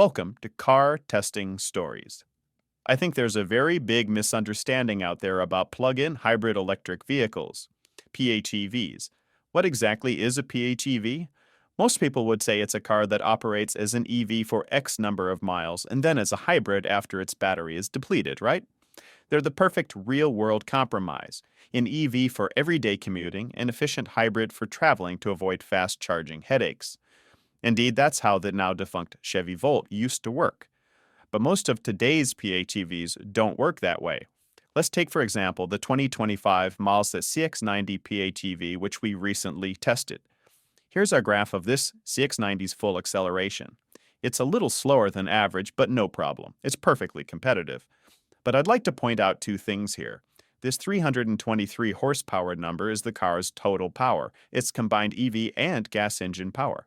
Welcome to Car Testing Stories. I think there's a very big misunderstanding out there about plug-in hybrid electric vehicles, PHEVs. What exactly is a PHEV? Most people would say it's a car that operates as an EV for X number of miles and then as a hybrid after its battery is depleted, right? They're the perfect real-world compromise, an EV for everyday commuting and efficient hybrid for traveling to avoid fast-charging headaches. Indeed, that's how the now defunct Chevy Volt used to work. But most of today's PHEVs don't work that way. Let's take, for example, the 2025 Mazda CX-90 PHEV, which we recently tested. Here's our graph of this CX-90's full acceleration. It's a little slower than average, but no problem. It's perfectly competitive. But I'd like to point out two things here. This 323 horsepower number is the car's total power, its combined EV and gas engine power,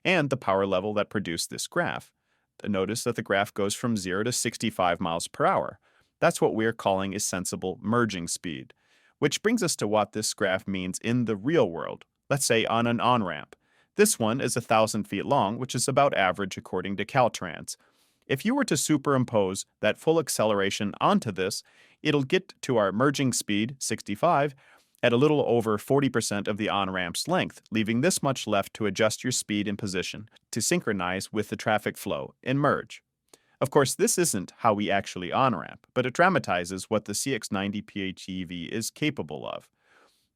and the power level that produced this graph. Notice that the graph goes from 0 to 65 miles per hour. That's what we're calling a sensible merging speed. Which brings us to what this graph means in the real world, let's say on an on-ramp. This one is 1,000 feet long, which is about average according to Caltrans. If you were to superimpose that full acceleration onto this, it'll get to our merging speed, 65, at a little over 40% of the on-ramp's length, leaving this much left to adjust your speed and position to synchronize with the traffic flow and merge. Of course, this isn't how we actually on-ramp, but it dramatizes what the CX-90 PHEV is capable of.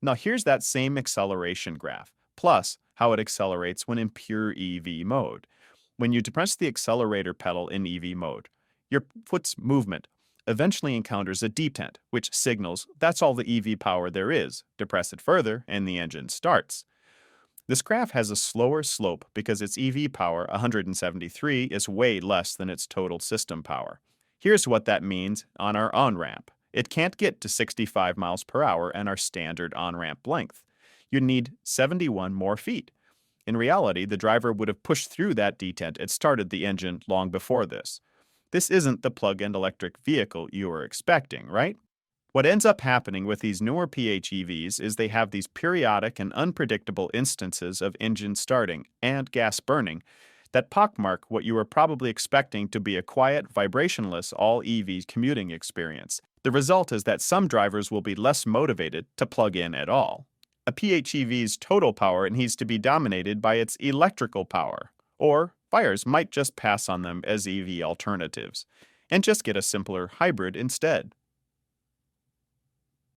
Now here's that same acceleration graph, plus how it accelerates when in pure EV mode. When you depress the accelerator pedal in EV mode, your foot's movement eventually encounters a detent, which signals that's all the EV power there is. Depress it further, and the engine starts. This graph has a slower slope because its EV power, 173, is way less than its total system power. Here's what that means on our on-ramp. It can't get to 65 miles per hour and our standard on-ramp length. You need 71 more feet. In reality, the driver would have pushed through that detent and started the engine long before this. This isn't the plug-in electric vehicle you were expecting, right? What ends up happening with these newer PHEVs is they have these periodic and unpredictable instances of engine starting and gas burning that pockmark what you were probably expecting to be a quiet, vibrationless all-EV commuting experience. The result is that some drivers will be less motivated to plug in at all. A PHEV's total power needs to be dominated by its electrical power, or buyers might just pass on them as EV alternatives and just get a simpler hybrid instead.